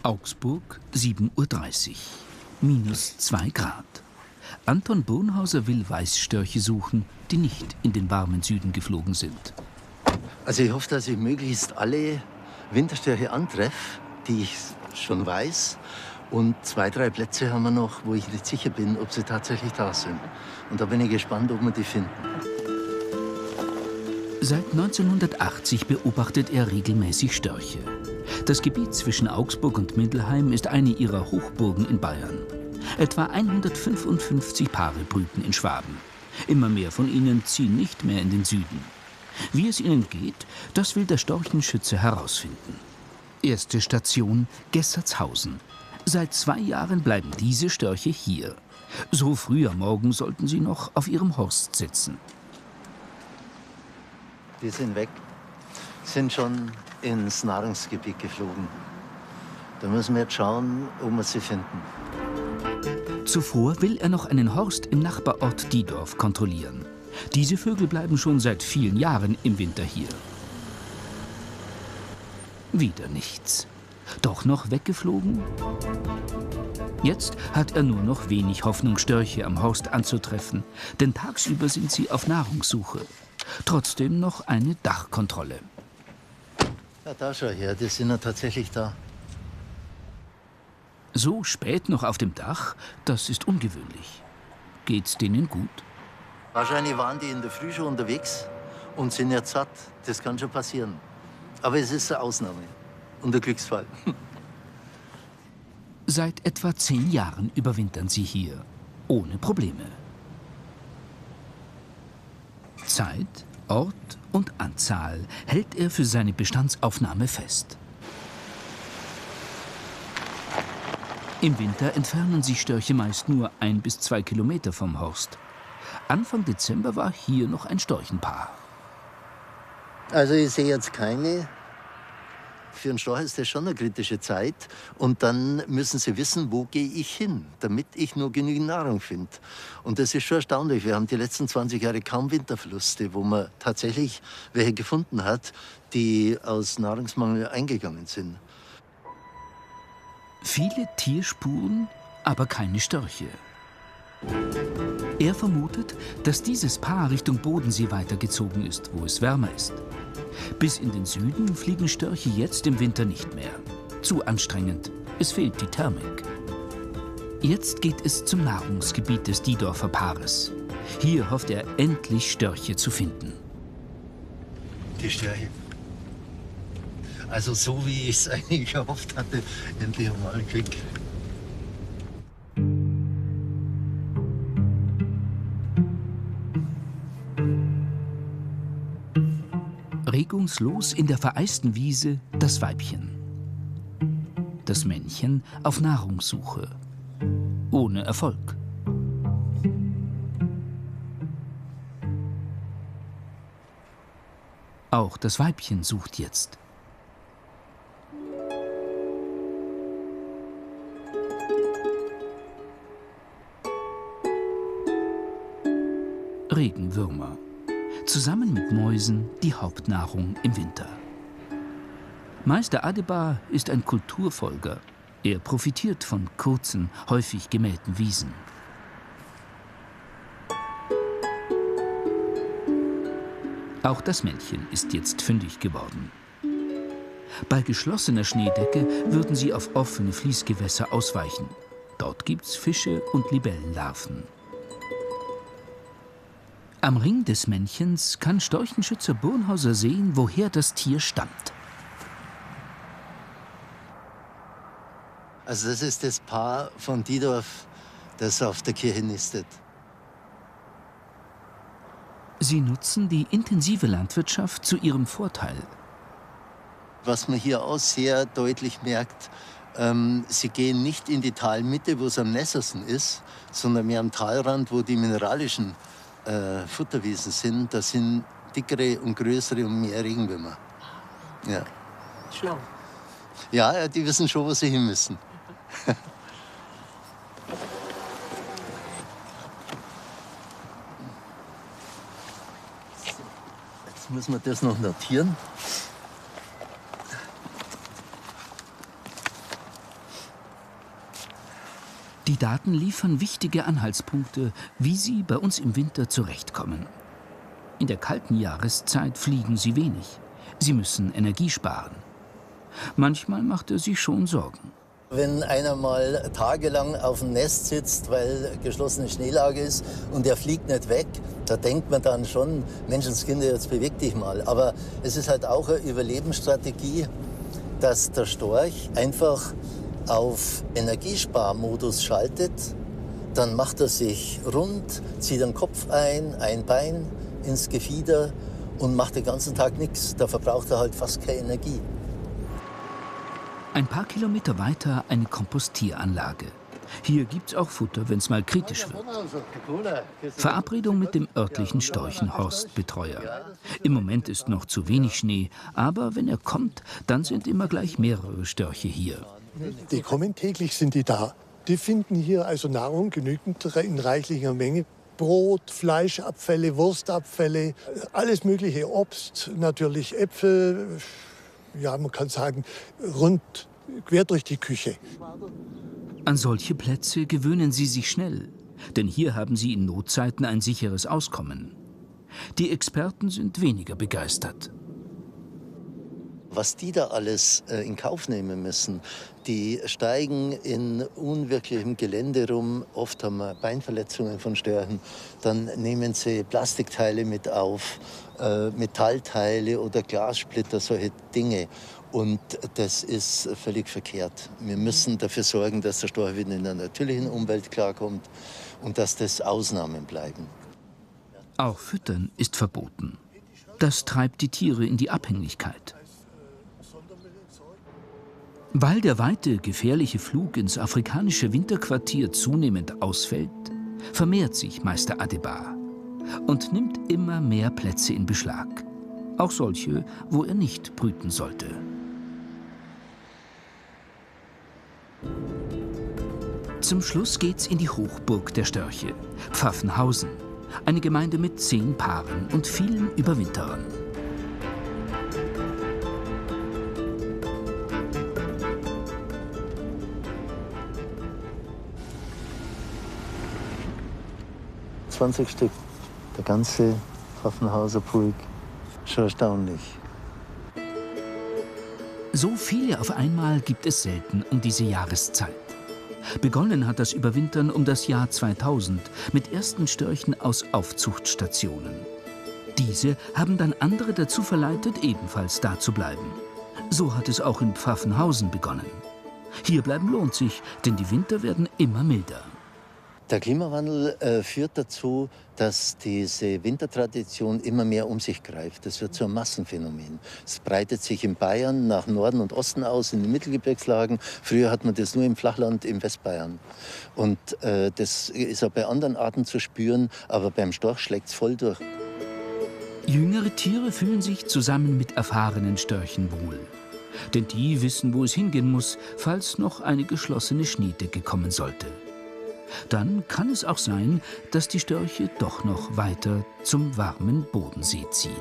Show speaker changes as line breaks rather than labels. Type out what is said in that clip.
Augsburg, 7:30 Uhr. Minus 2 Grad. Anton Bonhauser will Weißstörche suchen, die nicht in den warmen Süden geflogen sind.
Also ich hoffe, dass ich möglichst alle Winterstörche antreffe, die ich schon weiß. Und 2, 3 Plätze haben wir noch, wo ich nicht sicher bin, ob sie tatsächlich da sind. Und da bin ich gespannt, ob wir die finden.
Seit 1980 beobachtet er regelmäßig Störche. Das Gebiet zwischen Augsburg und Mindelheim ist eine ihrer Hochburgen in Bayern. Etwa 155 Paare brüten in Schwaben. Immer mehr von ihnen ziehen nicht mehr in den Süden. Wie es ihnen geht, das will der Storchenschütze herausfinden. Erste Station Gessertshausen. Seit 2 Jahren bleiben diese Störche hier. So früh am Morgen sollten sie noch auf ihrem Horst sitzen.
Die sind weg, sind schon ins Nahrungsgebiet geflogen. Da müssen wir jetzt schauen, ob wir sie finden.
Zuvor will er noch einen Horst im Nachbarort Diedorf kontrollieren. Diese Vögel bleiben schon seit vielen Jahren im Winter hier. Wieder nichts. Doch noch weggeflogen? Jetzt hat er nur noch wenig Hoffnung, Störche am Horst anzutreffen, denn tagsüber sind sie auf Nahrungssuche. Trotzdem noch eine Dachkontrolle.
Ja, da schau her, die sind ja tatsächlich da.
So spät noch auf dem Dach, das ist ungewöhnlich. Geht's denen gut?
Wahrscheinlich waren die in der Früh schon unterwegs und sind jetzt satt. Das kann schon passieren. Aber es ist eine Ausnahme und ein Glücksfall.
Seit etwa 10 Jahren überwintern sie hier, ohne Probleme. Zeit, Ort und Anzahl hält er für seine Bestandsaufnahme fest. Im Winter entfernen sich Störche meist nur 1 bis 2 Kilometer vom Horst. Anfang Dezember war hier noch ein Storchenpaar.
Also ich sehe jetzt keine. Für einen Storch ist das schon eine kritische Zeit. Und dann müssen sie wissen, wo gehe ich hin, damit ich nur genügend Nahrung finde. Und das ist schon erstaunlich. Wir haben die letzten 20 Jahre kaum Winterverluste, wo man tatsächlich welche gefunden hat, die aus Nahrungsmangel eingegangen sind.
Viele Tierspuren, aber keine Störche. Er vermutet, dass dieses Paar Richtung Bodensee weitergezogen ist, wo es wärmer ist. Bis in den Süden fliegen Störche jetzt im Winter nicht mehr. Zu anstrengend, es fehlt die Thermik. Jetzt geht es zum Nahrungsgebiet des Diedorfer Paares. Hier hofft er endlich Störche zu finden.
Die Störche. Also so wie ich es eigentlich gehofft hatte, endlich einmal einen Krieg.
Regungslos in der vereisten Wiese das Weibchen. Das Männchen auf Nahrungssuche. Ohne Erfolg. Auch das Weibchen sucht jetzt. Regenwürmer. Zusammen mit Mäusen die Hauptnahrung im Winter. Meister Adebar ist ein Kulturfolger. Er profitiert von kurzen, häufig gemähten Wiesen. Auch das Männchen ist jetzt fündig geworden. Bei geschlossener Schneedecke würden sie auf offene Fließgewässer ausweichen. Dort gibt's Fische und Libellenlarven. Am Ring des Männchens kann Storchenschützer Bonhauser sehen, woher das Tier stammt.
Also das ist das Paar von Diedorf, das auf der Kirche nistet.
Sie nutzen die intensive Landwirtschaft zu ihrem Vorteil.
Was man hier auch sehr deutlich merkt, sie gehen nicht in die Talmitte, wo es am nässersten ist, sondern mehr am Talrand, wo die mineralischen Futterwiesen sind. Da sind dickere und größere und mehr Regenwürmer. Ja.
Schlau.
Ja, die wissen schon, wo sie hin müssen. Jetzt muss man das noch notieren.
Die Daten liefern wichtige Anhaltspunkte, wie sie bei uns im Winter zurechtkommen. In der kalten Jahreszeit fliegen sie wenig. Sie müssen Energie sparen. Manchmal macht er sich schon Sorgen.
Wenn einer mal tagelang auf dem Nest sitzt, weil geschlossene Schneelage ist und der fliegt nicht weg, da denkt man dann schon, Menschenskinder, jetzt beweg dich mal. Aber es ist halt auch eine Überlebensstrategie, dass der Storch einfach auf Energiesparmodus schaltet. Dann macht er sich rund, zieht den Kopf ein Bein ins Gefieder und macht den ganzen Tag nichts. Da verbraucht er halt fast keine Energie.
Ein paar Kilometer weiter eine Kompostieranlage. Hier gibt's auch Futter, wenn es mal kritisch wird. Verabredung mit dem örtlichen Storchenhorstbetreuer. Im Moment ist noch zu wenig Schnee, aber wenn er kommt, dann sind immer gleich mehrere Störche hier.
Die kommen täglich, sind die da. Die finden hier also Nahrung genügend in reichlicher Menge. Brot, Fleischabfälle, Wurstabfälle, alles mögliche, Obst, natürlich Äpfel. Ja, man kann sagen, quer durch die Küche.
An solche Plätze gewöhnen sie sich schnell, denn hier haben sie in Notzeiten ein sicheres Auskommen. Die Experten sind weniger begeistert.
Was die da alles in Kauf nehmen müssen, die steigen in unwirklichem Gelände rum, oft haben wir Beinverletzungen von Störchen, dann nehmen sie Plastikteile mit auf, Metallteile oder Glassplitter, solche Dinge. Und das ist völlig verkehrt. Wir müssen dafür sorgen, dass der Storch wieder in der natürlichen Umwelt klarkommt und dass das Ausnahmen bleiben.
Auch Füttern ist verboten. Das treibt die Tiere in die Abhängigkeit. Weil der weite, gefährliche Flug ins afrikanische Winterquartier zunehmend ausfällt, vermehrt sich Meister Adebar und nimmt immer mehr Plätze in Beschlag. Auch solche, wo er nicht brüten sollte. Zum Schluss geht's in die Hochburg der Störche, Pfaffenhausen, eine Gemeinde mit 10 Paaren und vielen Überwinterern.
Stück, der ganze Pfaffenhauser Pulk, schon erstaunlich.
So viele auf einmal gibt es selten um diese Jahreszeit. Begonnen hat das Überwintern um das Jahr 2000 mit ersten Störchen aus Aufzuchtstationen. Diese haben dann andere dazu verleitet, ebenfalls da zu bleiben. So hat es auch in Pfaffenhausen begonnen. Hier bleiben lohnt sich, denn die Winter werden immer milder.
Der Klimawandel führt dazu, dass diese Wintertradition immer mehr um sich greift. Das wird zu einem Massenphänomen. Es breitet sich in Bayern nach Norden und Osten aus, in den Mittelgebirgslagen. Früher hat man das nur im Flachland in Westbayern. Und das ist auch bei anderen Arten zu spüren, aber beim Storch schlägt es voll durch.
Jüngere Tiere fühlen sich zusammen mit erfahrenen Störchen wohl. Denn die wissen, wo es hingehen muss, falls noch eine geschlossene Schneedecke kommen sollte. Dann kann es auch sein, dass die Störche doch noch weiter zum warmen Bodensee ziehen.